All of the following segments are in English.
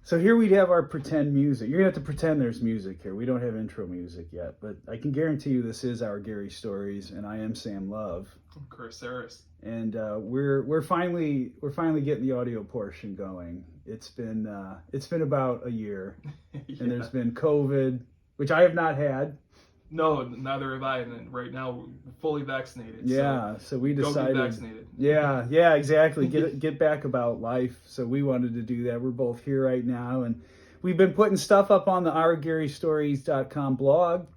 So here we'd have our pretend music. You're gonna have to pretend there's music here. We don't have intro music yet, but I can guarantee you this is Our Gary Stories, and I am Sam Love. I'm Chris Harris. And we're finally getting the audio portion going. It's been about a year, Yeah. and there's been COVID, which I have not had. No, neither have I. And right now we're fully vaccinated. Yeah, so we decided. Go get vaccinated. Yeah, exactly. Get back about life. So we wanted to do that. We're both here right now, and we've been putting stuff up on the OurGaryStories.com blog.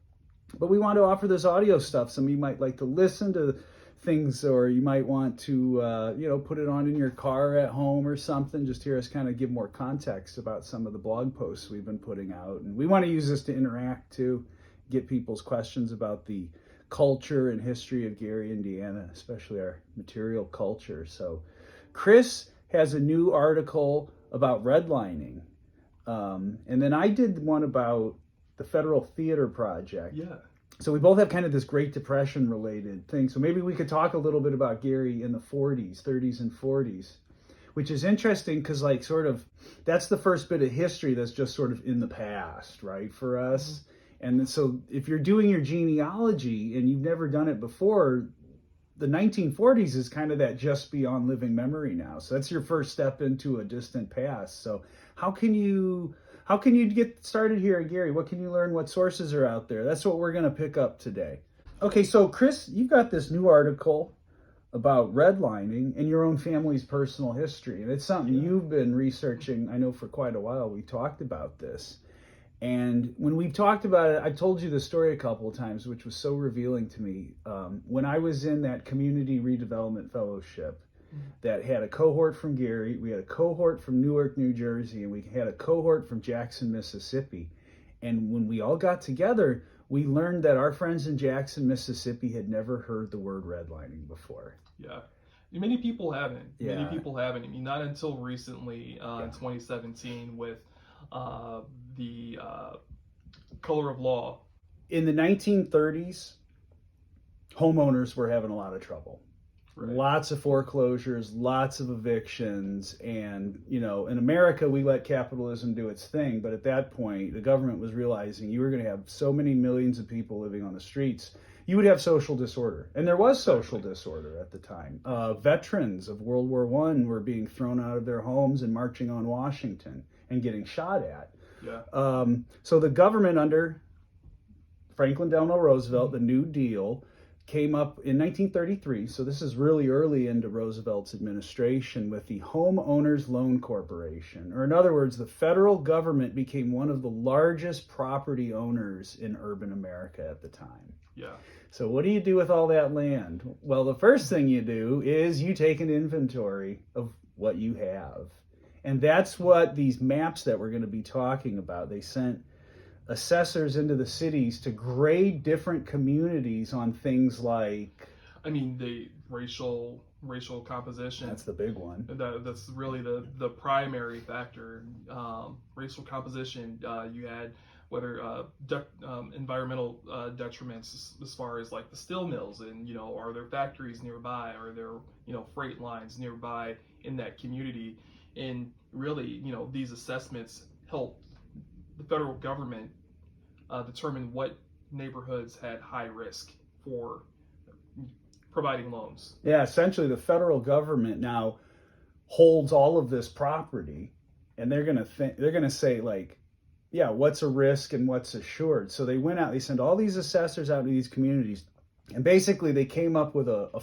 But we want to offer this audio stuff. Some of you might like to listen to things, or you might want to put it on in your car at home or something. Just hear us kind of give more context about some of the blog posts we've been putting out, and we want to use this to interact too. Get people's questions about the culture and history of Gary, Indiana, especially our material culture. So Chris has a new article about redlining. And then I did one about the Federal Theater Project. Yeah. So we both have kind of this Great Depression related thing. So maybe we could talk a little bit about Gary in the 30s and 40s, which is interesting because that's the first bit of history that's just sort of in the past, right, for us. Mm-hmm. And so if you're doing your genealogy and you've never done it before, the 1940s is kind of that just beyond living memory now. So that's your first step into a distant past. So how can you get started here at Gary? What can you learn? What sources are out there? That's what we're going to pick up today. Okay, so Chris, you've got this new article about redlining and your own family's personal history. And it's something you've been researching, I know, for quite a while. We talked about this. And when we've talked about it, I've told you the story a couple of times, which was so revealing to me. When I was in that community redevelopment fellowship that had a cohort from Gary, we had a cohort from Newark, New Jersey, and we had a cohort from Jackson, Mississippi. And when we all got together, we learned that our friends in Jackson, Mississippi had never heard the word redlining before. Yeah. Many people haven't. Yeah. Many people haven't. I mean, not until recently, in 2017 with the color of law. In the 1930s, homeowners were having a lot of trouble. Right. Lots of foreclosures, lots of evictions, and in America we let capitalism do its thing, but at that point the government was realizing you were going to have so many millions of people living on the streets, you would have social disorder. And there was social disorder at the time. Veterans of World War I were being thrown out of their homes and marching on Washington and getting shot at. Yeah. So the government under Franklin Delano Roosevelt, the New Deal, came up in 1933. So this is really early into Roosevelt's administration with the Homeowners Loan Corporation. Or in other words, the federal government became one of the largest property owners in urban America at the time. Yeah. So what do you do with all that land? Well, the first thing you do is you take an inventory of what you have. And that's what these maps that we're going to be talking about. They sent assessors into the cities to grade different communities on things like... the racial composition. That's the big one. That's really the primary factor. Racial composition, you had whether environmental detriments as far as like the steel mills, and are there factories nearby, are there freight lines nearby in that community. And really, these assessments help the federal government determine what neighborhoods had high risk for providing loans. Yeah, essentially the federal government now holds all of this property, and they're gonna say like, yeah, what's a risk and what's assured. So they went out, they sent all these assessors out to these communities, and basically they came up with a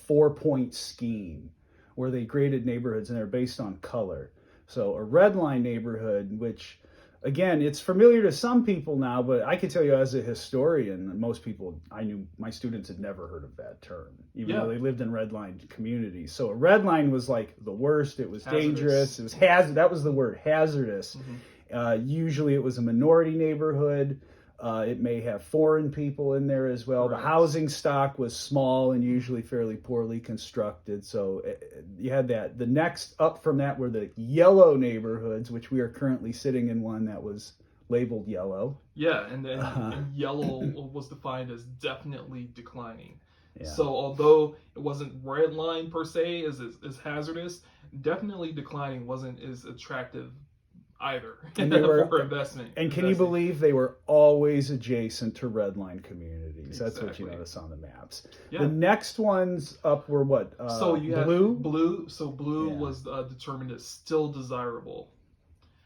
4-point scheme where they graded neighborhoods, and they're based on color. So a redline neighborhood, which again, it's familiar to some people now, but I can tell you as a historian, most people I knew, my students had never heard of that term, even though they lived in redlined communities. So a redline was like the worst. It was dangerous. It was that was the word, hazardous. Mm-hmm. Usually it was a minority neighborhood. It may have foreign people in there as well. Right. The housing stock was small and usually fairly poorly constructed. So you had that. The next up from that were the yellow neighborhoods, which we are currently sitting in one that was labeled yellow. Yeah, and then yellow was defined as definitely declining. Yeah. So although it wasn't redline per se as hazardous, definitely declining wasn't as attractive either And they were, for investment. and can you believe they were always adjacent to redline communities? That's what you Exactly. notice on the maps. Yeah. The next ones up were what? So you have Blue. blue. So blue Yeah. was determined as still desirable.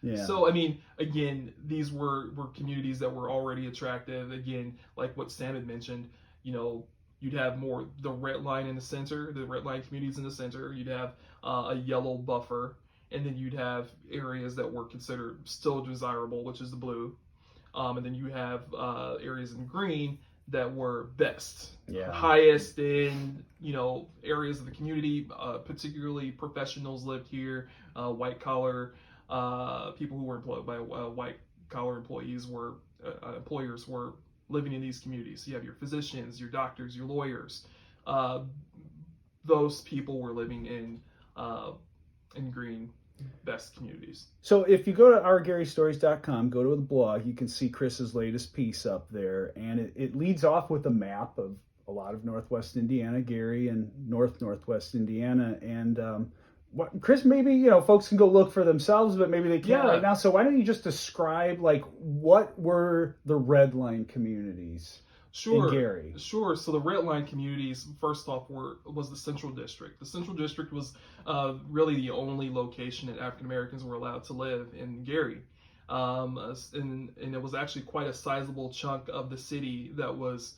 Yeah. So I mean, again, these were communities that were already attractive. Again, like what Sam had mentioned, you know, you'd have more the red line in the center, the red line communities in the center. You'd have a yellow buffer, and then you'd have areas that were considered still desirable, which is the blue. And then you have areas in green that were best, Yeah. highest in, you know, areas of the community. Particularly professionals lived here, white collar people who were employed by white collar employees were employers were living in these communities. So you have your physicians, your doctors, your lawyers. Those people were living in green best communities. So if you go to OurGaryStories.com, go to the blog, you can see Chris's latest piece up there, and it leads off with a map of a lot of Northwest Indiana, Gary, and Northwest Indiana. And Chris, maybe, you know, folks can go look for themselves, but maybe they can't right now. So why don't you just describe, like, what were the redline communities? Sure. In Gary. Sure. So the redline communities, first off, was the Central District. The Central District was really the only location that African Americans were allowed to live in Gary. And it was actually quite a sizable chunk of the city that was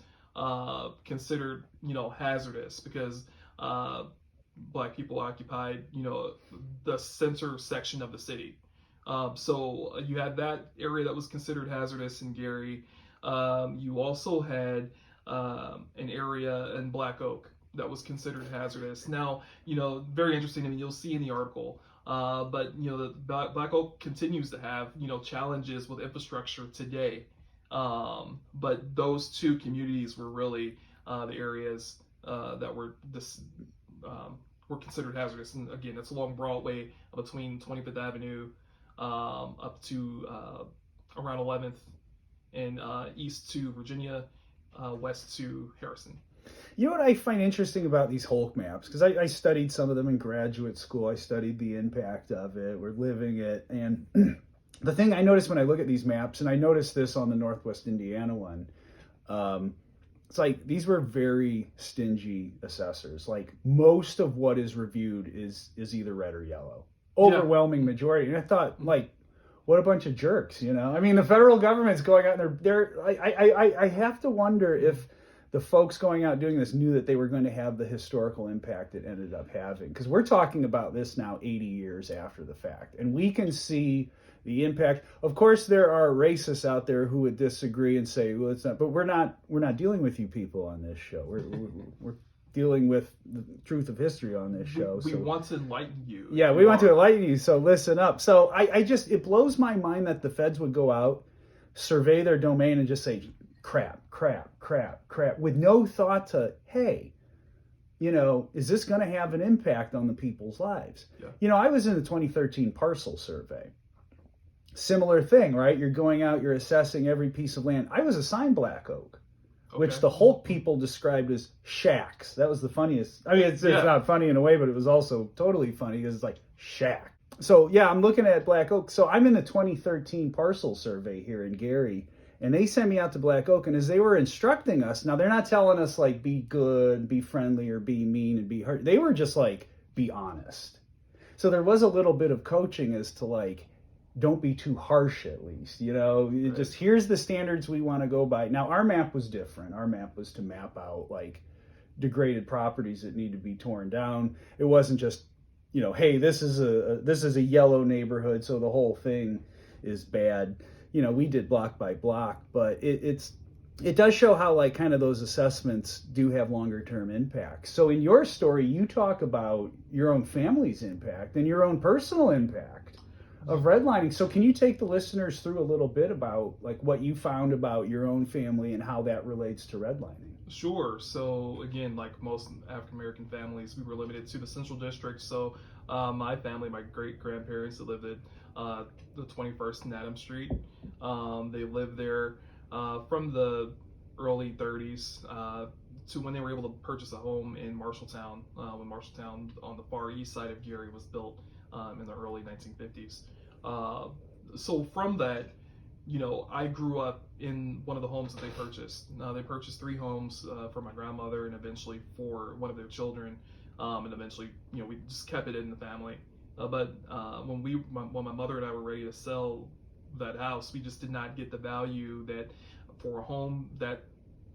considered, you know, hazardous because Black people occupied, you know, the center section of the city. So you had that area that was considered hazardous in Gary. You also had an area in Black Oak that was considered hazardous. Now, you know, very interesting. I mean, you'll see in the article, but you know, the Black Oak continues to have, you know, challenges with infrastructure today. But those two communities were really the areas that were considered hazardous. And again, it's along Broadway between 25th Avenue up to around 11th. And east to Virginia, west to Harrison. You know what I find interesting about these HOLC maps, because I studied some of them in graduate school. I studied the impact of it. We're living it. And the thing I noticed when I look at these maps, and I noticed this on the Northwest Indiana one, it's like these were very stingy assessors. Like most of what is reviewed is either red or yellow. Overwhelming majority. And I thought, like, what a bunch of jerks, you know? I mean, the federal government's going out and I have to wonder if the folks going out doing this knew that they were going to have the historical impact it ended up having. Because we're talking about this now 80 years after the fact. And we can see the impact. Of course, there are racists out there who would disagree and say, well, it's not, but we're not dealing with you people on this show. We're dealing with the truth of history on this show. We want to enlighten you. Yeah, we want to enlighten you, so listen up. So I just, it blows my mind that the feds would go out, survey their domain, and just say, crap, with no thought to, hey, you know, is this going to have an impact on the people's lives? Yeah. You know, I was in the 2013 parcel survey. Similar thing, right? You're going out, you're assessing every piece of land. I was assigned Black Oak. Okay. Which the HOLC people described as shacks. That was the funniest. I mean, it's not funny in a way, but it was also totally funny because it's like shack. So yeah, I'm looking at Black Oak. So I'm in the 2013 parcel survey here in Gary, and they sent me out to Black Oak. And as they were instructing us, now they're not telling us like be good, be friendly, or be mean and be hurt. They were just like, be honest. So there was a little bit of coaching as to like, don't be too harsh, at least, you know, right. Just here's the standards we want to go by. Now, our map was different. Our map was to map out like degraded properties that need to be torn down. It wasn't just, you know, hey, this is a yellow neighborhood, so the whole thing is bad. You know, we did block by block, but it does show how like kind of those assessments do have longer term impacts. So in your story, you talk about your own family's impact and your own personal impact of redlining. So can you take the listeners through a little bit about like what you found about your own family and how that relates to redlining? Sure. So again, like most African American families, we were limited to the Central District. So my family, my great grandparents that lived at the 21st and Adams Street, they lived there from the early 30s to when they were able to purchase a home in Marshalltown, when Marshalltown on the far east side of Gary was built in the early 1950s. so from that, I grew up in one of the homes that they purchased. They purchased three homes for my grandmother and eventually for one of their children. And eventually, we just kept it in the family. But when my mother and I were ready to sell that house, we just did not get the value that for a home that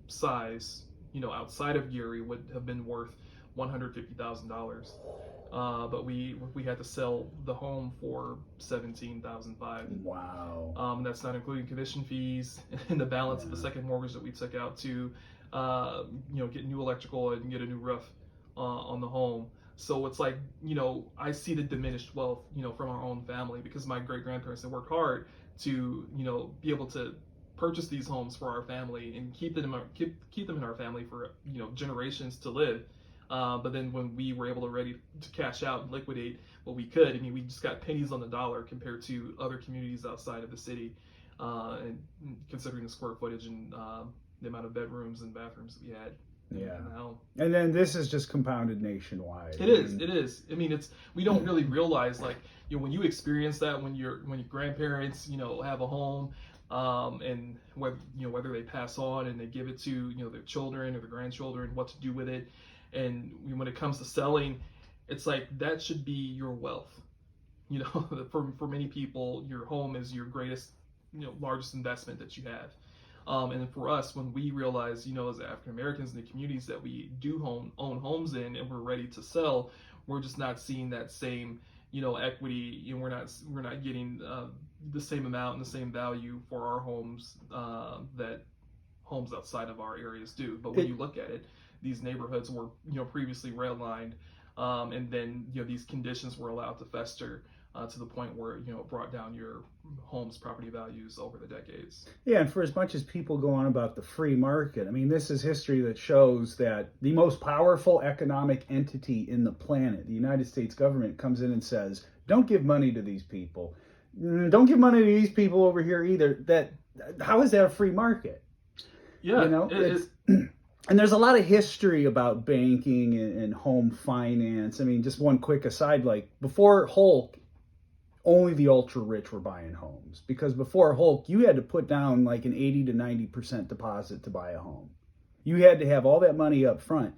size, outside of Gary would have been worth $150,000. But we had to sell the home for $17,500. Wow. That's not including commission fees and the balance of the second mortgage that we took out to, get new electrical and get a new roof on the home. So it's like, I see the diminished wealth, from our own family because my great grandparents had worked hard to, be able to purchase these homes for our family and keep them in our family for generations to live. But then when we were able to cash out and liquidate what we could, I mean, we just got pennies on the dollar compared to other communities outside of the city, and considering the square footage and the amount of bedrooms and bathrooms that we had. Yeah. And then this is just compounded nationwide. It is. I mean, we don't really realize, like, when you experience that when your grandparents, have a home, and whether they pass on and they give it to, their children or their grandchildren, what to do with it. And when it comes to selling, it's like that should be your wealth. For many people, your home is your greatest, largest investment that you have. And for us, when we realize, as African Americans in the communities that we do own homes in, and we're ready to sell, we're just not seeing that same, equity. We're not getting the same amount and the same value for our homes that homes outside of our areas do. But when you look at it, these neighborhoods were, previously redlined, and then, these conditions were allowed to fester to the point where, it brought down your home's property values over the decades. Yeah, and for as much as people go on about the free market, I mean, this is history that shows that the most powerful economic entity in the planet, the United States government, comes in and says, don't give money to these people. Don't give money to these people over here either. How is that a free market? Yeah, and there's a lot of history about banking and home finance. I mean, just one quick aside, like before HOLC, only the ultra rich were buying homes, because before HOLC, you had to put down like an 80 to 90% deposit to buy a home. You had to have all that money up front.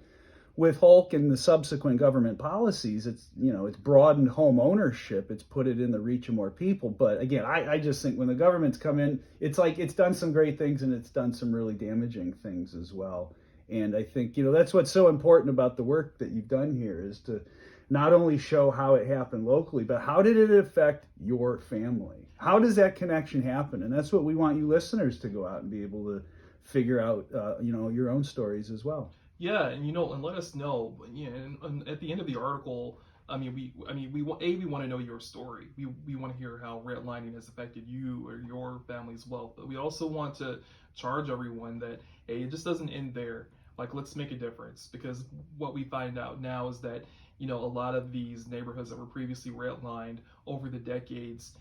With HOLC and the subsequent government policies, it's broadened home ownership. It's put it in the reach of more people. But again, I just think when the government's come in, it's like it's done some great things and it's done some really damaging things as well. And I think, that's what's so important about the work that you've done here, is to not only show how it happened locally, but how did it affect your family? How does that connection happen? And that's what we want you listeners to go out and be able to figure out, your own stories as well. Yeah, and and let us know. And at the end of the article, we want to know your story. We want to hear how redlining has affected you or your family's wealth. But we also want to charge everyone that, hey, it just doesn't end there. Like, let's make a difference, because what we find out now is that, a lot of these neighborhoods that were previously redlined over the decades,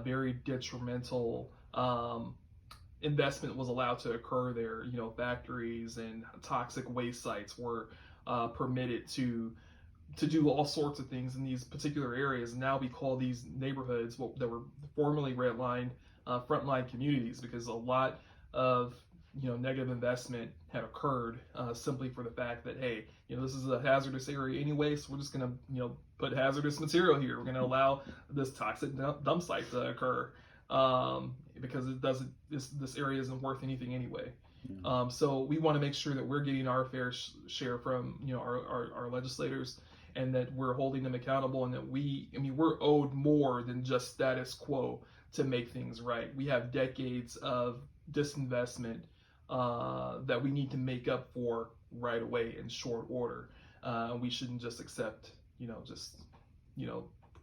very detrimental investment was allowed to occur there. Factories and toxic waste sites were permitted to do all sorts of things in these particular areas. And now we call these neighborhoods that were formerly redlined frontline communities, because a lot of negative investment had occurred simply for the fact that, hey, this is a hazardous area anyway, so we're just going to put hazardous material here. We're going to allow this toxic dump site to occur because this area isn't worth anything anyway. So we want to make sure that we're getting our fair share from our legislators, and that we're holding them accountable, and that we're owed more than just status quo to make things right. We have decades of disinvestment that we need to make up for right away in short order. We shouldn't just accept,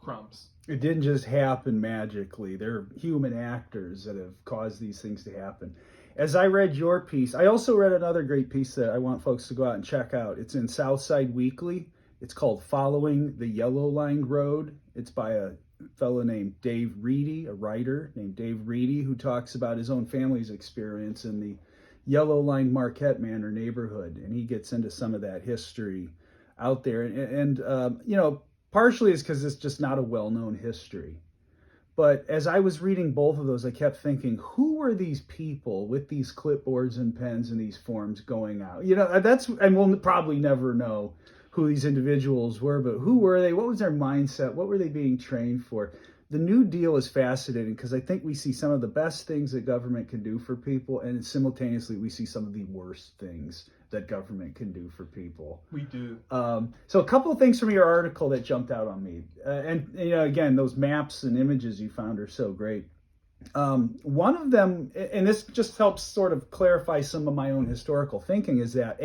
crumbs. It didn't just happen magically. They're human actors that have caused these things to happen. As I read your piece, I also read another great piece that I want folks to go out and check out. It's in Southside Weekly. It's called Following the Yellowlined Road. It's by a fellow named Dave Reedy, a writer named Dave Reedy, who talks about his own family's experience in the Yellowlined Marquette Manor neighborhood. And he gets into some of that history out there. And partially it's because it's just not a well-known history. But as I was reading both of those, I kept thinking, who were these people with these clipboards and pens and these forms going out? And we'll probably never know who these individuals were, but who were they? What was their mindset? What were they being trained for? The New Deal is fascinating because I think we see some of the best things that government can do for people, and simultaneously we see some of the worst things that government can do for people. We do. So a couple of things from your article that jumped out on me, and again, those maps and images you found are so great. One of them, and this just helps sort of clarify some of my own historical thinking, is that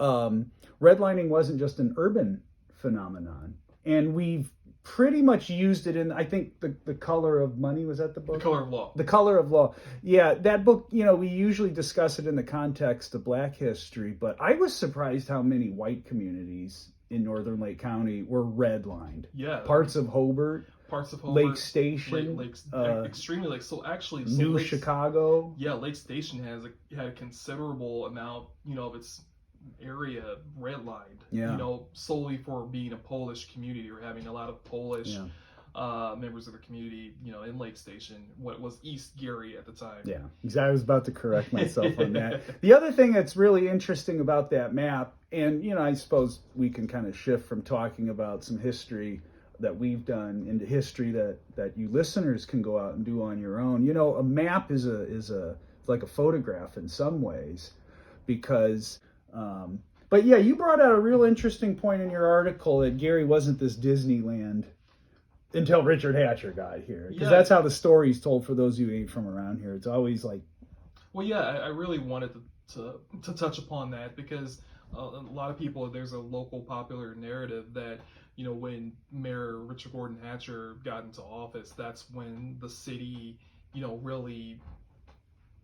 redlining wasn't just an urban phenomenon, and we've pretty much used it in, I think, the Color of Money, was that the book? The Color of Law. The Color of Law. Yeah, that book, we usually discuss it in the context of Black history, but I was surprised how many white communities in northern Lake County were redlined. Yeah. Parts of Hobart. Lake Station. Extremely Lake. So actually, New Chicago. Yeah, Lake Station had a considerable amount, of its area redlined, solely for being a Polish community or having a lot of Polish members of the community, in Lake Station, what was East Gary at the time. Yeah, exactly. I was about to correct myself on that. The other thing that's really interesting about that map, and, I suppose we can kind of shift from talking about some history that we've done into history that you listeners can go out and do on your own. A map is like a photograph in some ways, because but yeah, you brought out a real interesting point in your article that Gary wasn't this Disneyland until Richard Hatcher got here, because that's how the story's told for those who ain't from around here. It's always like, well, yeah, I really wanted to touch upon that, because a lot of people, there's a local popular narrative that when Mayor Richard Gordon Hatcher got into office, that's when the city really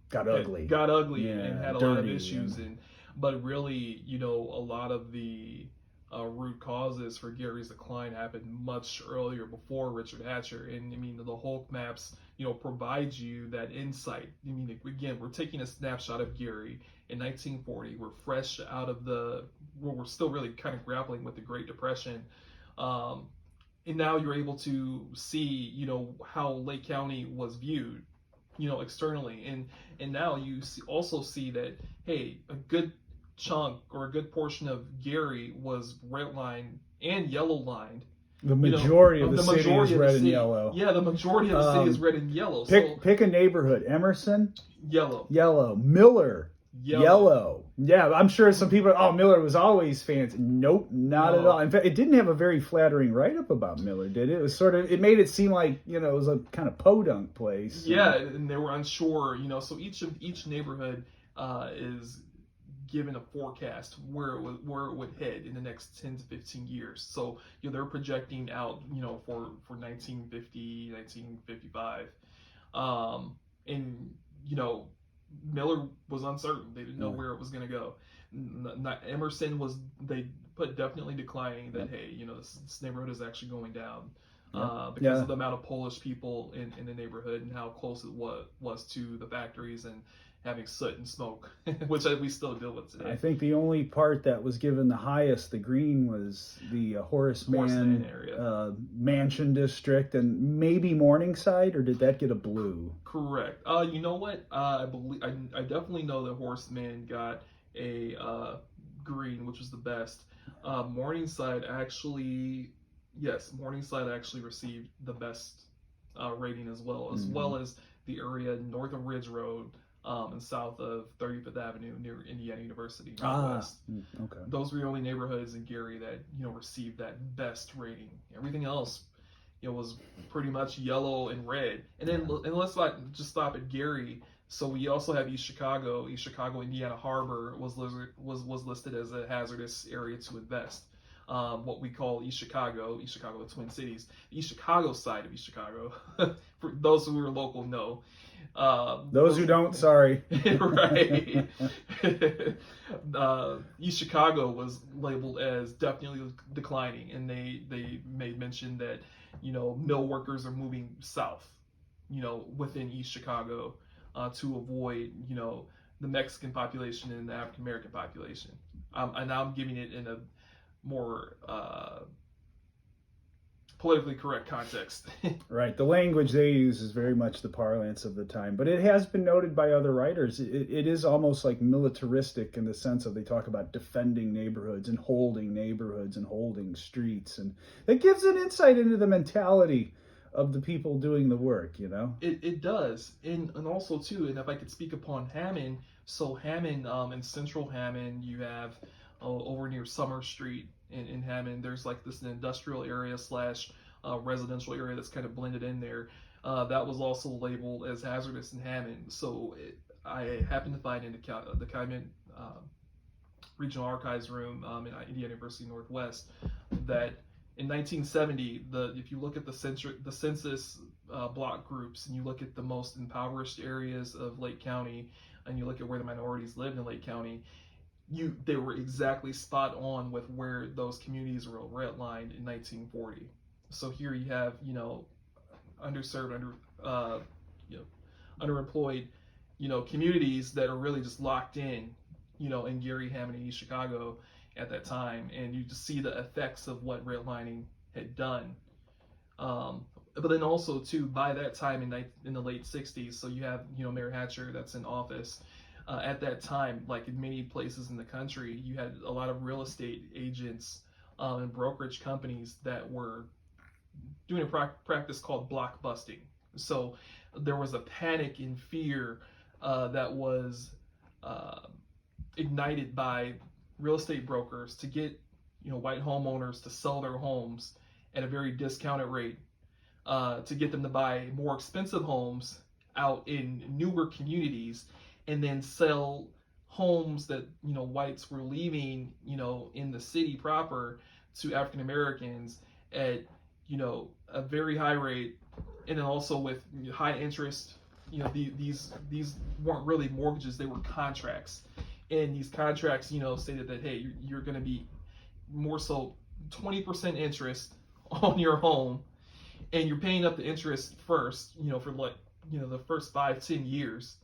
got ugly and had a lot of issues. But really, a lot of the root causes for Gary's decline happened much earlier, before Richard Hatcher. And I mean, the HOLC maps, provide you that insight. I mean, again, we're taking a snapshot of Gary in 1940. We're fresh out of we're still really kind of grappling with the Great Depression. And now you're able to see, how Lake County was viewed, externally. And now you also see that, hey, a good chunk or a good portion of Gary was redlined and yellowlined. The majority of the city is red and yellow. Yeah, the majority of the city is red and yellow. Pick a neighborhood. Emerson? Yellow. Yellow. Miller? Yellow. Yeah, I'm sure some people, Miller was always fancy. Nope, not at all. In fact, it didn't have a very flattering write-up about Miller, did it? It was it made it seem like, it was a kind of podunk place. Yeah, and they were unsure, so each neighborhood is given a forecast where it would head in the next 10 to 15 years. So, they're projecting out, for 1950, 1955. And, Miller was uncertain. They didn't know where it was going to go. Emerson they put definitely declining that, hey, this neighborhood is actually going down because of the amount of Polish people in the neighborhood and how close it was to the factories and having soot and smoke, which we still deal with today. I think the only part that was given the highest, the green, was the Horace Mann area, Mansion District, and maybe Morningside, or did that get a blue? Correct. You know what? I definitely know that Horace Mann got a green, which was the best. Morningside actually received the best rating as well, well as the area Northern Ridge Road, and south of 35th Avenue near Indiana University Northwest. Okay. Those were the only neighborhoods in Gary that received that best rating. Everything else, was pretty much yellow and red. And then let's not just stop at Gary. So we also have East Chicago. East Chicago, Indiana Harbor was listed as a hazardous area to invest. What we call East Chicago, the Twin Cities, the East Chicago side of East Chicago. For those who are local, know. Those who don't, sorry. Right. East Chicago was labeled as definitely declining, and they made mention that mill workers are moving south, within East Chicago, to avoid the Mexican population and the African American population. And I'm giving it in a more politically correct context. Right. The language they use is very much the parlance of the time, but it has been noted by other writers. It is almost like militaristic in the sense of they talk about defending neighborhoods and holding streets. And it gives an insight into the mentality of the people doing the work, you know? It does. And also, too, and if I could speak upon Hammond, so Hammond, in central Hammond, you have over near Summer Street in Hammond, there's like this industrial area slash residential area that's kind of blended in there. That was also labeled as hazardous in Hammond. So I happened to find in the Calumet Regional Archives room in Indiana University Northwest that in 1970, if you look at the census block groups and you look at the most impoverished areas of Lake County and you look at where the minorities lived in Lake County, they were exactly spot on with where those communities were redlined in 1940. So here you have, underserved, underemployed, communities that are really just locked in, in Gary, Hammond, and East Chicago at that time, and you just see the effects of what redlining had done. But then also too, by that time in the late 60s, so you have, Mayor Hatcher that's in office. At that time, like in many places in the country, you had a lot of real estate agents and brokerage companies that were doing a practice called block busting. So there was a panic and fear that was ignited by real estate brokers to get white homeowners to sell their homes at a very discounted rate, to get them to buy more expensive homes out in newer communities, and then sell homes that whites were leaving in the city proper to African Americans at a very high rate, and then also with high interest. These weren't really mortgages, they were contracts, and these contracts stated that, hey, you're going to be more so 20% interest on your home, and you're paying up the interest first for the first 5-10 years.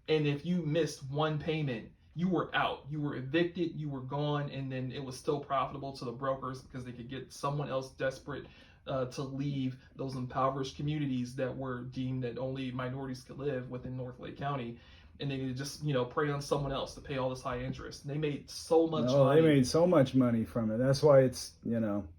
And if you missed one payment, you were out. You were evicted, you were gone, and then it was still profitable to the brokers because they could get someone else desperate to leave those impoverished communities that were deemed that only minorities could live within North Lake County. And they could just, prey on someone else to pay all this high interest. And they made so much money. They made so much money from it. That's why it's,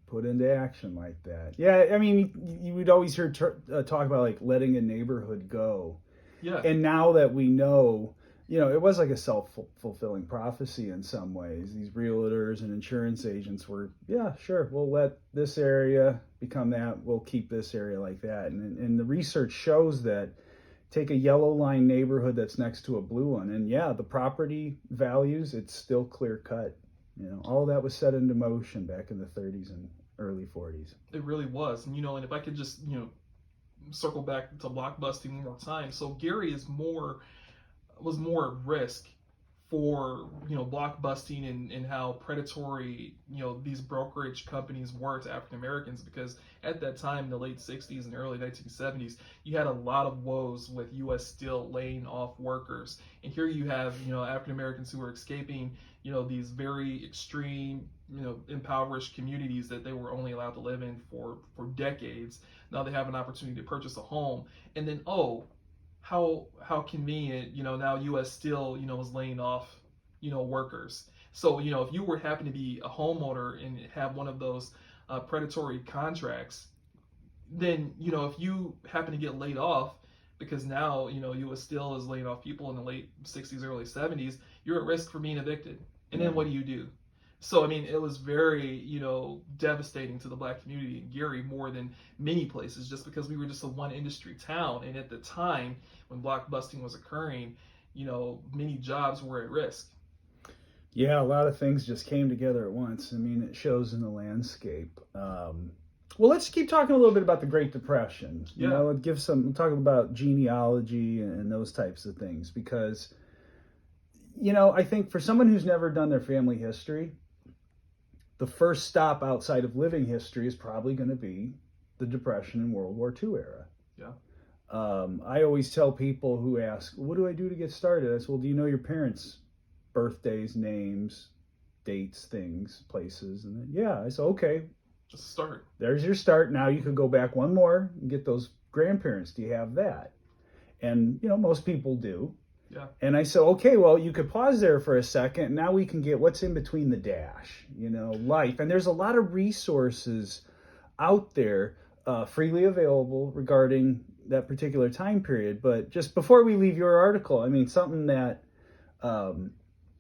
put into action like that. Yeah, I mean, you would always hear talk about like letting a neighborhood go. Yeah. And now that we know, it was like a self-fulfilling prophecy in some ways. These realtors and insurance agents were, yeah, sure, we'll let this area become that. We'll keep this area like that. And the research shows that take a yellow line neighborhood that's next to a blue one, and yeah, the property values, it's still clear cut. All that was set into motion back in the 30s and early 40s. It really was. And if I could just, circle back to block busting one more time. So Gary was more at risk for block busting and how predatory these brokerage companies were to African Americans, because at that time in the late 60s and early 1970s you had a lot of woes with U.S. Steel laying off workers, and here you have African Americans who were escaping these very extreme impoverished communities that they were only allowed to live in for decades. Now they have an opportunity to purchase a home, and then how convenient, now U.S. Steel, is laying off, workers. So, if you happen to be a homeowner and have one of those predatory contracts, then, if you happen to get laid off because now, U.S. Steel is laying off people in the late 60s, early 70s, you're at risk for being evicted. And then what do? So, I mean, it was very, devastating to the black community in Gary more than many places, just because we were just a one industry town. And at the time when block busting was occurring, many jobs were at risk. Yeah, a lot of things just came together at once. I mean, it shows in the landscape. Well, let's keep talking a little bit about the Great Depression. Talk about genealogy and those types of things, because, I think for someone who's never done their family history, the first stop outside of living history is probably going to be the Depression and World War II era. Yeah. I always tell people who ask, what do I do to get started? I say, well, do you know your parents' birthdays, names, dates, things, places? And then, yeah. I say, okay, Just start. There's your start. Now you could go back one more and get those grandparents. Do you have that? And, most people do. Yeah. And I said, okay, well, you could pause there for a second. Now we can get what's in between the dash, life. And there's a lot of resources out there freely available regarding that particular time period. But just before we leave your article, I mean, something that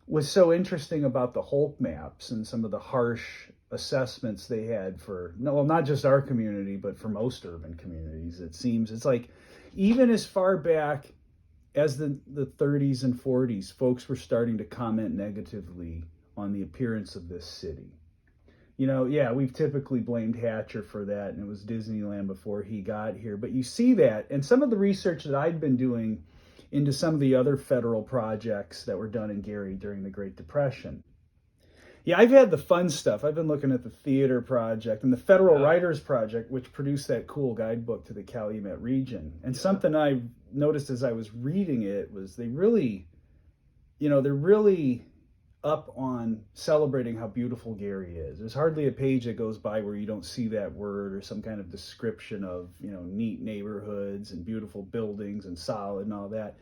was so interesting about the HOLC maps and some of the harsh assessments they had for, not just our community, but for most urban communities. It seems it's like even as far back as the 30s and 40s, folks were starting to comment negatively on the appearance of this city. We've typically blamed Hatcher for that, and it was Disneyland before he got here. But you see that, and some of the research that I'd been doing into some of the other federal projects that were done in Gary during the Great Depression. Yeah, I've had the fun stuff. I've been looking at the theater project and the Federal Writers Project, which produced that cool guidebook to the Calumet region. And something I noticed as I was reading it was they're really up on celebrating how beautiful Gary is. There's hardly a page that goes by where you don't see that word or some kind of description of, neat neighborhoods and beautiful buildings and solid and all that.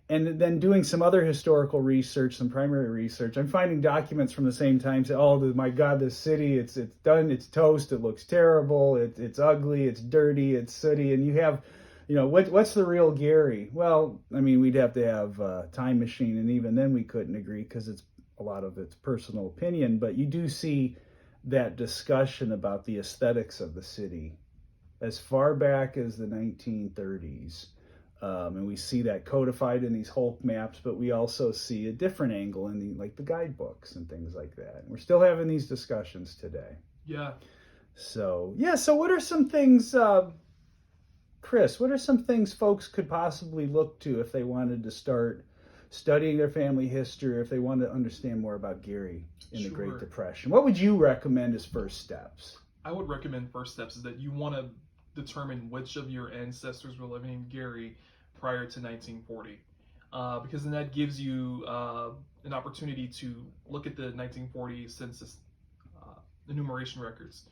And then doing some other historical research, some primary research, I'm finding documents from the same time say, oh, my God, this city, it's done, it's toast, it looks terrible, it's ugly, it's dirty, it's sooty. And you have, what's the real Gary? Well, I mean, we'd have to have a time machine, and even then we couldn't agree because it's a lot of it's personal opinion. But you do see that discussion about the aesthetics of the city as far back as the 1930s. And we see that codified in these HOLC maps, but we also see a different angle in the guidebooks and things like that. And we're still having these discussions today. Yeah. So what are some things, Chris, what are some things folks could possibly look to if they wanted to start studying their family history, or if they wanted to understand more about Gary in the Great Depression? What would you recommend as first steps? I would recommend first steps is that you want to determine which of your ancestors were living in Gary prior to 1940, because then that gives you an opportunity to look at the 1940 census enumeration records.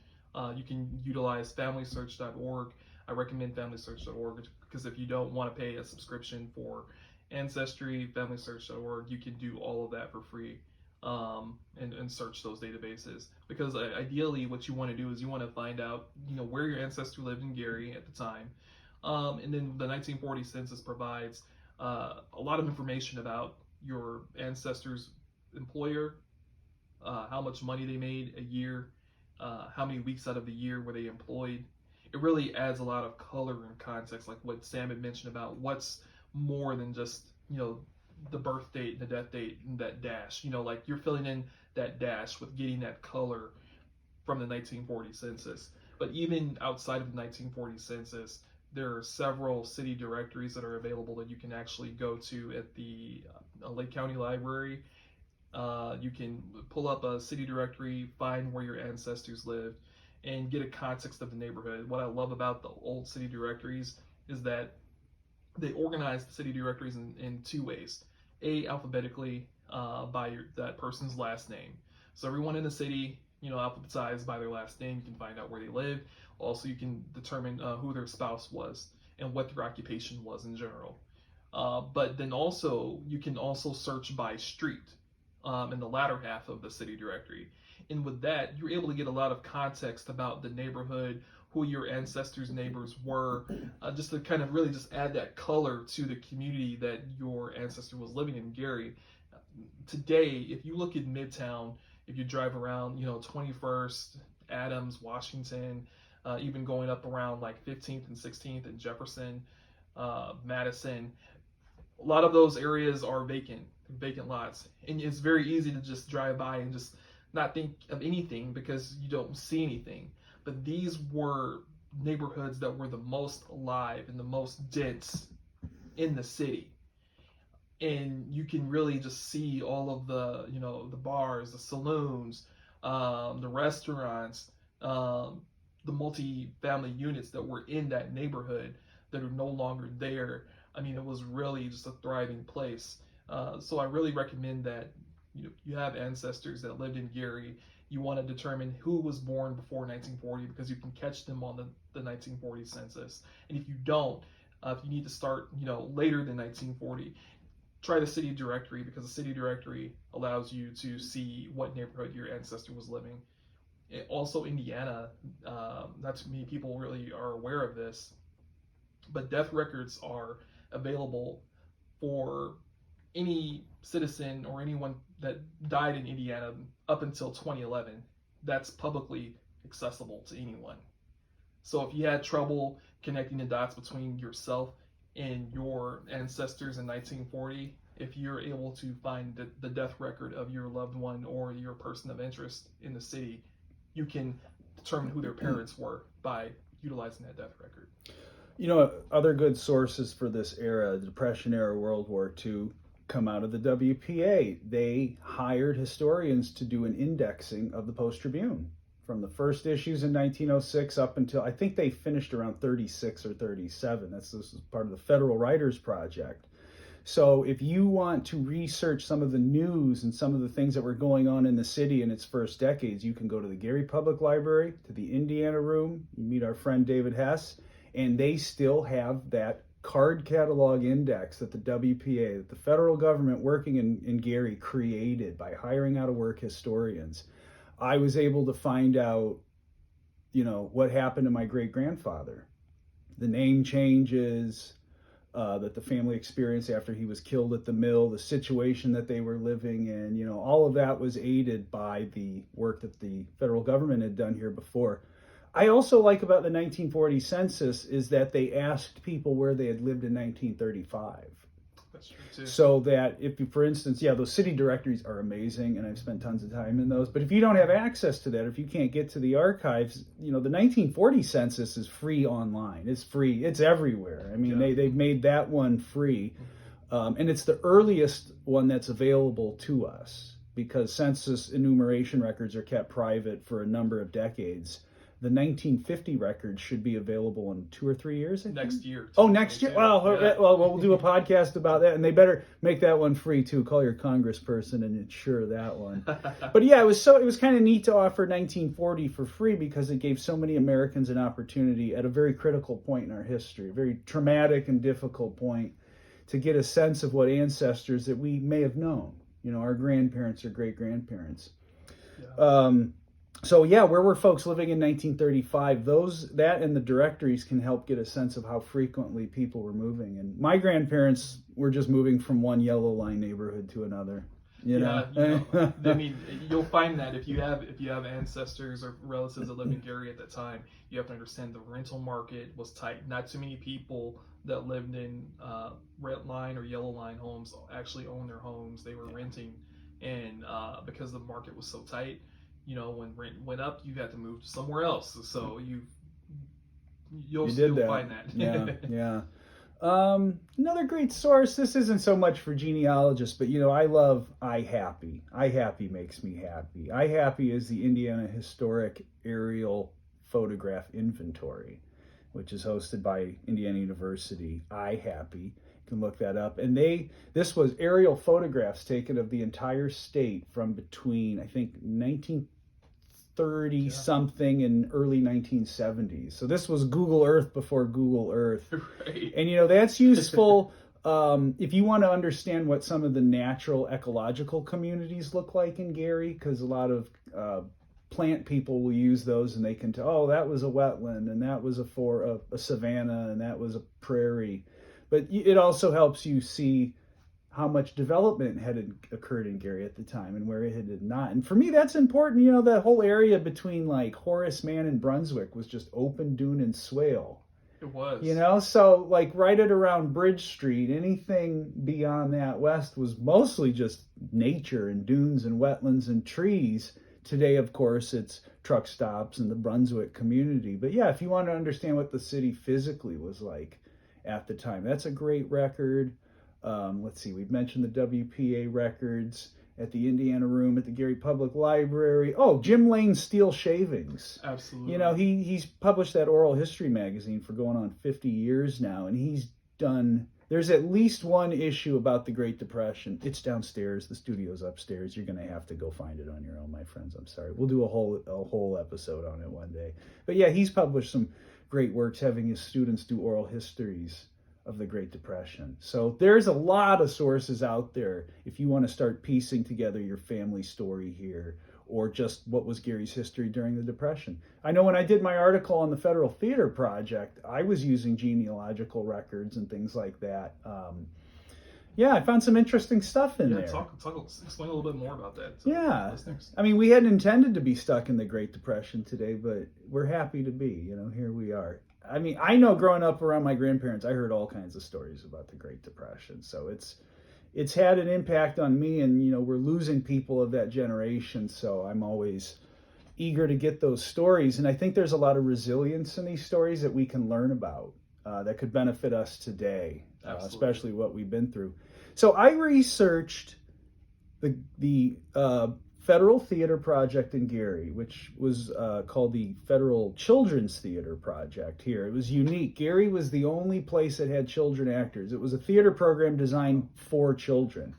You can utilize FamilySearch.org. I recommend FamilySearch.org because if you don't want to pay a subscription for Ancestry, FamilySearch.org, you can do all of that for free. And search those databases, because ideally what you want to do is you want to find out where your ancestor lived in Gary at the time, and then the 1940 census provides a lot of information about your ancestor's employer, how much money they made a year, how many weeks out of the year were they employed. It really adds a lot of color and context, like what Sam had mentioned about what's more than just the birth date and the death date and that dash. Like you're filling in that dash with getting that color from the 1940 census. But even outside of the 1940 census, there are several city directories that are available that you can actually go to at the Lake County Library. You can pull up a city directory, find where your ancestors lived, and get a context of the neighborhood. What I love about the old city directories is that they organize the city directories in two ways. Alphabetically by that person's last name. So everyone in the city, alphabetized by their last name. You can find out where they live. Also, you can determine who their spouse was and what their occupation was in general. But then also, you can also search by street in the latter half of the city directory. And with that, you're able to get a lot of context about the neighborhood, who your ancestors' neighbors were, just to kind of really just add that color to the community that your ancestor was living in, Gary. Today, if you look at Midtown, if you drive around, 21st, Adams, Washington, even going up around like 15th and 16th and Jefferson, Madison, a lot of those areas are vacant lots. And it's very easy to just drive by and just not think of anything because you don't see anything. But these were neighborhoods that were the most alive and the most dense in the city. And you can really just see all of the, the bars, the saloons, the restaurants, the multi-family units that were in that neighborhood that are no longer there. I mean, it was really just a thriving place. So I really recommend that you have ancestors that lived in Gary you want to determine who was born before 1940 because you can catch them on the 1940 census. And if you don't, if you need to start, later than 1940, try the city directory, because the city directory allows you to see what neighborhood your ancestor was living. Also, Indiana, not too many people really are aware of this, but death records are available for any citizen or anyone that died in Indiana up until 2011. That's publicly accessible to anyone. So if you had trouble connecting the dots between yourself and your ancestors in 1940, if you're able to find the death record of your loved one or your person of interest in the city, you can determine who their parents were by utilizing that death record. Other good sources for this era, the Depression era, World War II, come out of the WPA. They hired historians to do an indexing of the Post-Tribune from the first issues in 1906 up until, I think they finished around 36 or 37. This is part of the Federal Writers Project. So if you want to research some of the news and some of the things that were going on in the city in its first decades, you can go to the Gary Public Library, to the Indiana Room. You meet our friend David Hess, and they still have that card catalog index that the WPA, that the federal government working in Gary created by hiring out of work historians. I was able to find out, what happened to my great-grandfather. The name changes that the family experienced after he was killed at the mill, the situation that they were living in, all of that was aided by the work that the federal government had done here before. I also like about the 1940 census is that they asked people where they had lived in 1935. That's true too. So that if you, for instance, those city directories are amazing, and I've spent tons of time in those. But if you don't have access to that, if you can't get to the archives, the 1940 census is free online. It's free. It's everywhere. I mean, they've made that one free, and it's the earliest one that's available to us because census enumeration records are kept private for a number of decades. The 1950 records should be available in 2 or 3 years. Next year. Oh, next year. Well, we'll do a podcast about that, and they better make that one free too. Call your congressperson and ensure that one. But it was kind of neat to offer 1940 for free because it gave so many Americans an opportunity at a very critical point in our history, a very traumatic and difficult point, to get a sense of what ancestors that we may have known. Our grandparents or great grandparents. Yeah. So where were folks living in 1935? That and the directories can help get a sense of how frequently people were moving. And my grandparents were just moving from one yellow line neighborhood to another. I mean, you'll find that if you have ancestors or relatives that lived in Gary at that time, you have to understand the rental market was tight. Not too many people that lived in Redline or Yellowline homes actually owned their homes. They were renting, and because the market was so tight, when rent went up, you had to move somewhere else. So you'll find that. Yeah. Another great source. This isn't so much for genealogists, but I love iHappy. iHappy makes me happy. iHappy is the Indiana Historic Aerial Photograph Inventory, which is hosted by Indiana University. iHappy. You can look that up. And this was aerial photographs taken of the entire state from between, I think, 1930 something and early 1970s. So this was Google Earth before Google Earth. Right. And that's useful if you want to understand what some of the natural ecological communities look like in Gary, because a lot of plant people will use those and they can tell, that was a wetland and that was a savanna and that was a prairie. But it also helps you see how much development had occurred in Gary at the time and where it had not. And for me, that's important. That whole area between like Horace Mann and Brunswick was just open dune and swale. It was. So like right at around Bridge Street, anything beyond that west was mostly just nature and dunes and wetlands and trees. Today, of course, it's truck stops and the Brunswick community. But if you want to understand what the city physically was like at the time, that's a great record. Let's see, we've mentioned the WPA records at the Indiana Room, at the Gary Public Library. Oh, Jim Lane's Steel Shavings. Absolutely. He's published that oral history magazine for going on 50 years now, and he's done there's at least one issue about the Great Depression. It's downstairs. The studio's upstairs. You're going to have to go find it on your own, my friends. I'm sorry. We'll do a whole episode on it one day. But yeah, he's published some great works, having his students do oral histories of the Great Depression. So there's a lot of sources out there if you want to start piecing together your family story here, or just what was Gary's history during the Depression. I know when I did my article on the Federal Theater Project, I was using genealogical records and things like that. Yeah, I found some interesting stuff in there. Explain a little bit more about that. Yeah. I mean, we hadn't intended to be stuck in the Great Depression today, but we're happy to be. Here we are. I mean, I know growing up around my grandparents, I heard all kinds of stories about the Great Depression. So it's had an impact on me, and we're losing people of that generation, so I'm always eager to get those stories. And I think there's a lot of resilience in these stories that we can learn about that could benefit us today, especially what we've been through. So I researched the Federal Theater Project in Gary, which was called the Federal Children's Theater Project here. It was unique. Gary was the only place that had children actors. It was a theater program designed for children,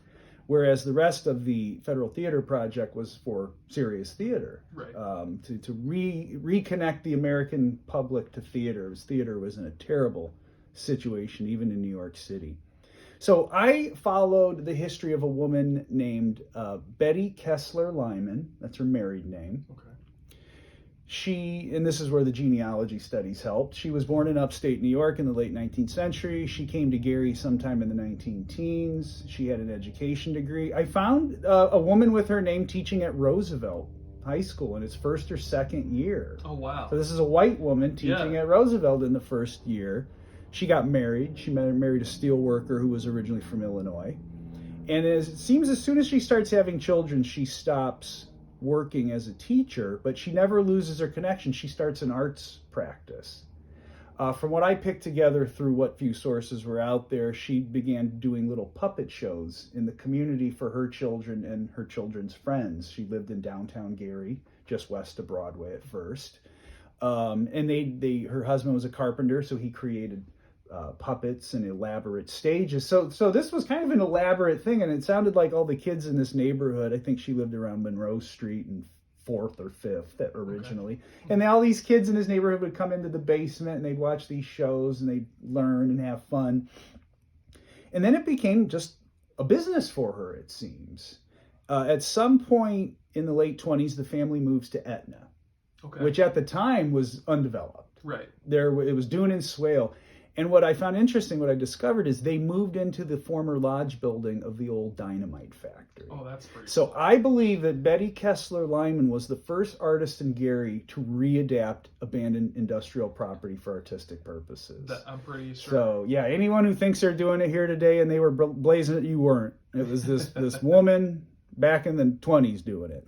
whereas the rest of the Federal Theater Project was for serious theater, right. To reconnect the American public to theater. Theater was in a terrible situation, even in New York City. So I followed the history of a woman named Betty Kessler Lyman. That's her married name. Okay. And this is where the genealogy studies helped. She was born in upstate New York in the late 19th century. She came to Gary sometime in the 19-teens. She had an education degree. I found a woman with her name teaching at Roosevelt High School in its first or second year. Oh, wow. So this is a white woman teaching at Roosevelt in the first year. She got married. She married a steel worker who was originally from Illinois. And it seems as soon as she starts having children, she stops working as a teacher, but she never loses her connection. She starts an arts practice. From what I picked together through what few sources were out there, she began doing little puppet shows in the community for her children and her children's friends. She lived in downtown Gary, just west of Broadway at first. And her husband was a carpenter, so he created puppets and elaborate stages. So this was kind of an elaborate thing, and it sounded like all the kids in this neighborhood, I think she lived around Monroe Street and 4th or 5th originally. Okay. And all these kids in this neighborhood would come into the basement and they'd watch these shows and they'd learn and have fun. And then it became just a business for her, it seems. At some point in the late 20s, the family moves to Etna, which at the time was undeveloped. Right. It was dune and swale. And what I found interesting, what I discovered, is they moved into the former lodge building of the old dynamite factory. Oh, that's pretty So cool. I believe that Betty Kessler Lyman was the first artist in Gary to readapt abandoned industrial property for artistic purposes. I'm pretty sure. So yeah, anyone who thinks they're doing it here today and they were blazing it, you weren't. It was this woman back in the 20s doing it.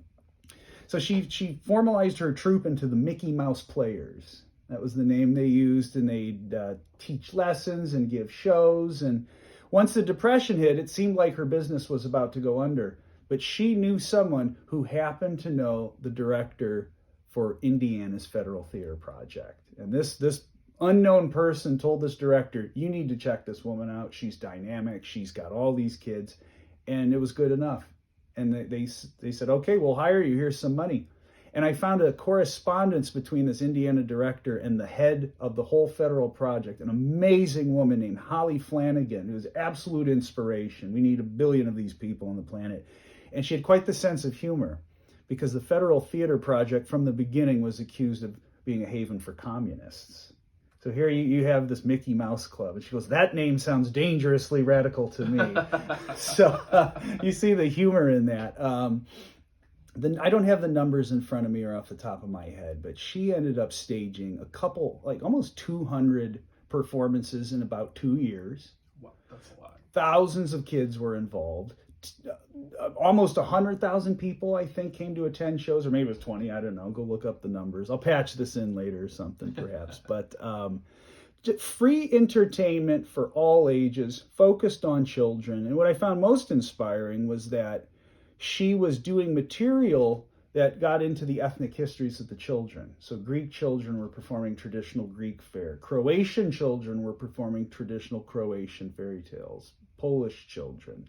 So she formalized her troupe into the Mickey Mouse Players. That was the name they used, and they'd teach lessons and give shows. And once the Depression hit, it seemed like her business was about to go under. But she knew someone who happened to know the director for Indiana's Federal Theater Project. And this unknown person told this director, you need to check this woman out. She's dynamic. She's got all these kids. And it was good enough. And they said, okay, we'll hire you. Here's some money. And I found a correspondence between this Indiana director and the head of the whole federal project, an amazing woman named Holly Flanagan, who was absolute inspiration. We need 1 billion of these people on the planet. And she had quite the sense of humor, because the Federal Theater Project from the beginning was accused of being a haven for communists. So here you have this Mickey Mouse Club. And she goes, that name sounds dangerously radical to me. So you see the humor in that. I don't have the numbers in front of me or off the top of my head, but she ended up staging a couple, like almost 200 performances in about 2 years. Wow, that's a lot. Thousands of kids were involved. Almost 100,000 people, I think, came to attend shows, or maybe it was 20. I don't know. Go look up the numbers. I'll patch this in later or something, perhaps. But free entertainment for all ages, focused on children. And what I found most inspiring was that she was doing material that got into the ethnic histories of the children. So Greek children were performing traditional Greek fare. Croatian children were performing traditional Croatian fairy tales. Polish children.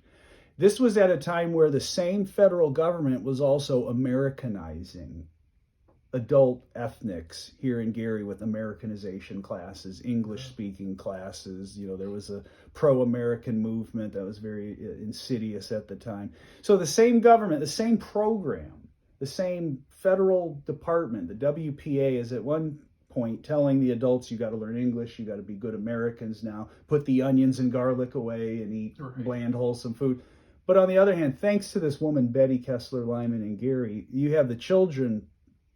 This was at a time where the same federal government was also Americanizing adult ethnics here in Gary with Americanization classes, English-speaking classes. There was a pro-American movement that was very insidious at the time. So the same government, the same program, the same federal department, the WPA, is at one point telling the adults, you got to learn English, you got to be good Americans now, put the onions and garlic away and eat bland, wholesome food. But on the other hand, thanks to this woman, Betty Kessler Lyman in Gary, you have the children.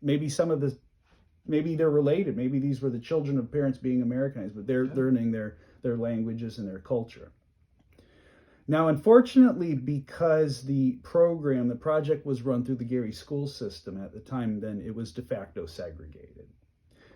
Maybe they're related. Maybe these were the children of parents being Americanized, but they're learning their languages and their culture. Now, unfortunately, because the project was run through the Gary school system at the time, then it was de facto segregated.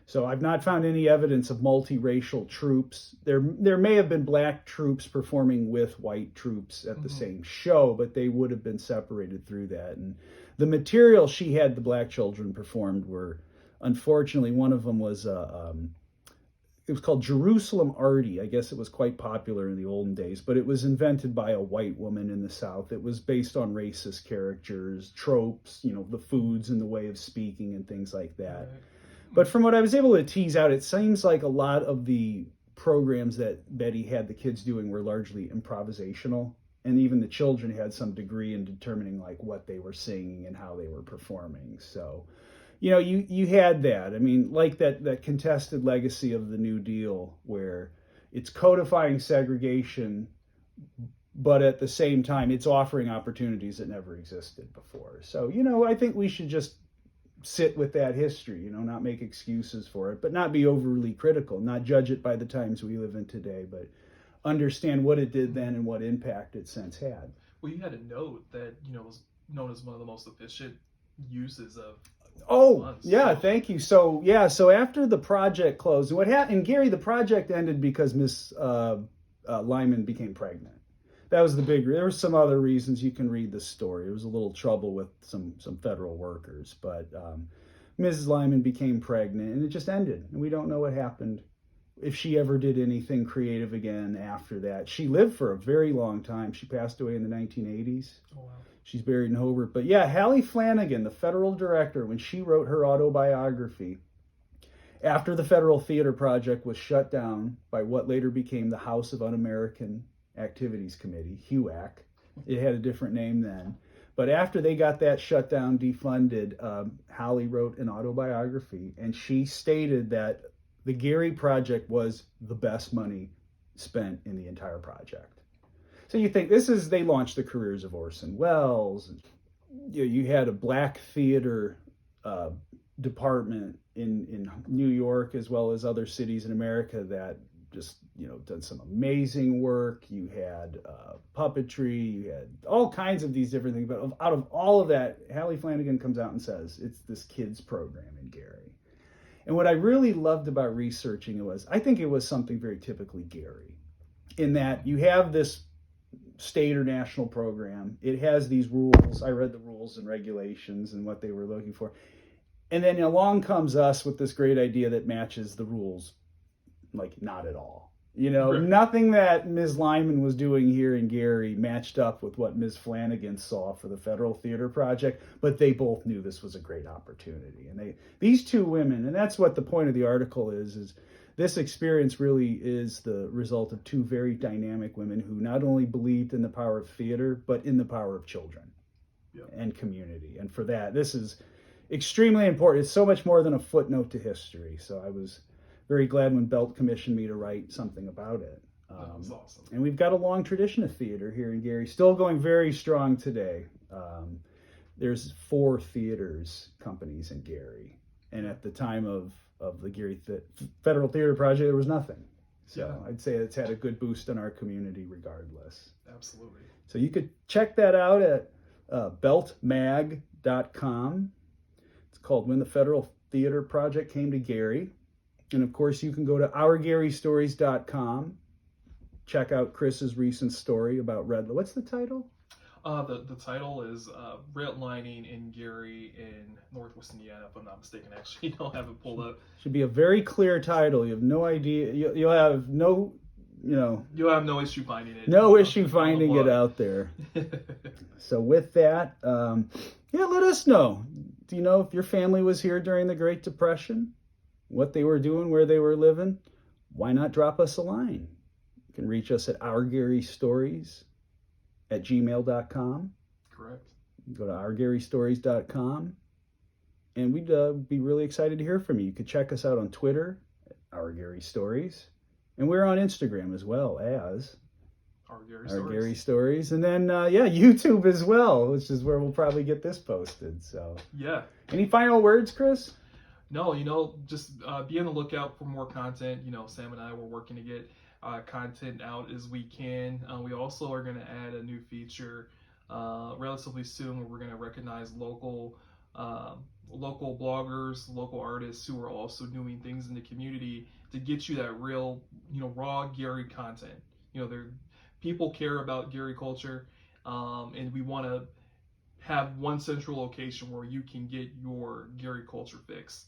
So I've not found any evidence of multiracial troops. There may have been black troops performing with white troops at the same show, but they would have been separated through that. And the material she had the black children performed were, unfortunately, one of them was it was called Jerusalem Arty. I guess it was quite popular in the olden days, but it was invented by a white woman in the South. It was based on racist characters, tropes, the foods and the way of speaking and things like that. But from what I was able to tease out, it seems like a lot of the programs that Betty had the kids doing were largely improvisational. And even the children had some degree in determining like what they were singing and how they were performing. So, you had that. I mean, like that contested legacy of the New Deal, where it's codifying segregation, but at the same time, it's offering opportunities that never existed before. So, I think we should just sit with that history, not make excuses for it, but not be overly critical, not judge it by the times we live in today, but understand what it did then and what impact it since had. Well, you had a note that, was known as one of the most efficient uses of funds. Yeah, thank you. So after the project closed, what happened in Gary, the project ended because Miss Lyman became pregnant. That was the big. There were some other reasons. You can read the story. There was a little trouble with some federal workers, but Mrs. Lyman became pregnant, and it just ended. And we don't know what happened, if she ever did anything creative again after that. She lived for a very long time. She passed away in the 1980s. Oh, wow. She's buried in Hobart. But yeah, Hallie Flanagan, the federal director, when she wrote her autobiography, after the Federal Theater Project was shut down by what later became the House of Un-American Activities Committee, HUAC. It had a different name then. But after they got that shut down, defunded, Hallie wrote an autobiography, and she stated that the Gary project was the best money spent in the entire project. So you think they launched the careers of Orson Welles. You had a black theater department in New York as well as other cities in America that just done some amazing work. You had puppetry, you had all kinds of these different things. But out of all of that, Hallie Flanagan comes out and says it's this kids program in Gary. And what I really loved about researching I think it was something very typically Gary, in that you have this state or national program. It has these rules. I read the rules and regulations and what they were looking for. And then along comes us with this great idea that matches the rules, like not at all. Right. Nothing that Ms. Lyman was doing here in Gary matched up with what Ms. Flanagan saw for the Federal Theater Project, but they both knew this was a great opportunity. And these two women, and that's what the point of the article is this experience really is the result of two very dynamic women who not only believed in the power of theater, but in the power of children and community. And for that, this is extremely important. It's so much more than a footnote to history. So I was very glad when Belt commissioned me to write something about it. That was awesome. And we've got a long tradition of theater here in Gary, still going very strong today. There's 4 theaters companies in Gary. And at the time of the Gary Federal Theater Project, there was nothing. So I'd say it's had a good boost in our community regardless. Absolutely. So you could check that out at beltmag.com. It's called When the Federal Theater Project Came to Gary. And of course, you can go to OurGaryStories.com. Check out Chris's recent story about Redlining. What's the title? The title is Redlining in Gary in Northwest Indiana, if I'm not mistaken. Actually, I don't have it pulled up. Should be a very clear title. You have no idea. You'll have no, You'll have no issue finding it. no issue finding it out there. So with that, let us know. Do you know if your family was here during the Great Depression? What they were doing, where they were living? Why not drop us a line? You can reach us at OurGaryStories@gmail.com. Correct. Go to OurGaryStories.com. And we'd be really excited to hear from you. You could check us out on Twitter, at OurGaryStories. And we're on Instagram as well as OurGaryStories. And then, YouTube as well, which is where we'll probably get this posted. So, yeah. Any final words, Chris? No, just be on the lookout for more content. Sam and I were working to get content out as we can. We also are going to add a new feature relatively soon where we're going to recognize local bloggers, local artists who are also doing things in the community to get you that real, raw Gary content. People care about Gary culture, and we want to have one central location where you can get your Gary culture fix.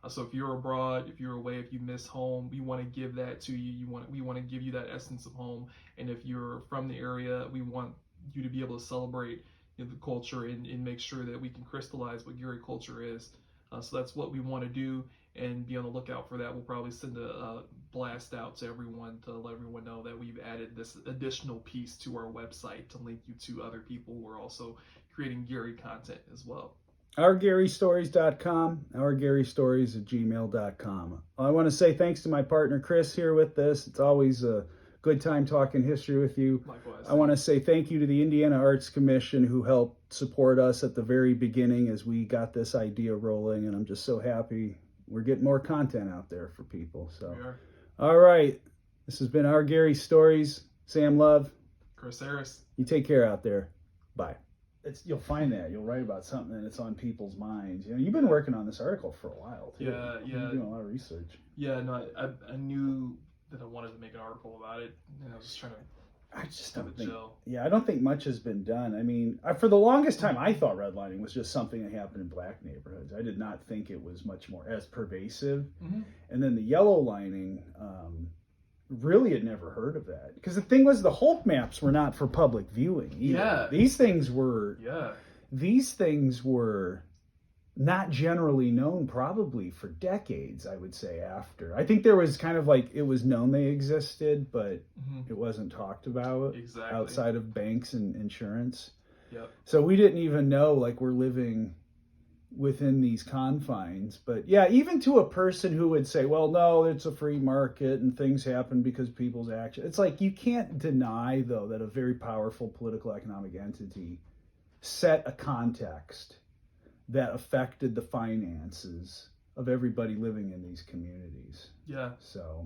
So if you're abroad, if you're away, if you miss home, we want to give that to you. We want to give you that essence of home. And if you're from the area, we want you to be able to celebrate the culture and make sure that we can crystallize what Gary culture is. So that's what we want to do, and be on the lookout for that. We'll probably send a blast out to everyone to let everyone know that we've added this additional piece to our website to link you to other people who are also creating Gary content as well. OurGaryStories.com, OurGaryStories@gmail.com. I want to say thanks to my partner Chris here with this. It's always a good time talking history with you. Likewise. I want to say thank you to the Indiana Arts Commission who helped support us at the very beginning as we got this idea rolling, and I'm just so happy we're getting more content out there for people. So, all right, this has been Our Gary Stories. Sam Love, Chris Harris. You take care out there. Bye. You'll find that you'll write about something and it's on people's minds. You've been working on this article for a while too. Yeah. You're doing a lot of research. Yeah, no, I knew that I wanted to make an article about it, and I was just trying to. I just don't think. Yeah, I don't think much has been done. I mean, for the longest time, I thought redlining was just something that happened in black neighborhoods. I did not think it was much more as pervasive. Mm-hmm. And then the yellowlining, really had never heard of that, because the thing was the HOLC maps were not for public viewing either. Yeah. These things were. Yeah. These things were not generally known probably for decades, I would say, after. I think there was kind of like, it was known they existed, but it wasn't talked about outside of banks and insurance. Yep. So we didn't even know, like, we're living within these confines. But yeah, even to a person who would say, well, no, it's a free market and things happen because people's action. It's like, you can't deny, though, that a very powerful political economic entity set a context that affected the finances of everybody living in these communities. Yeah. So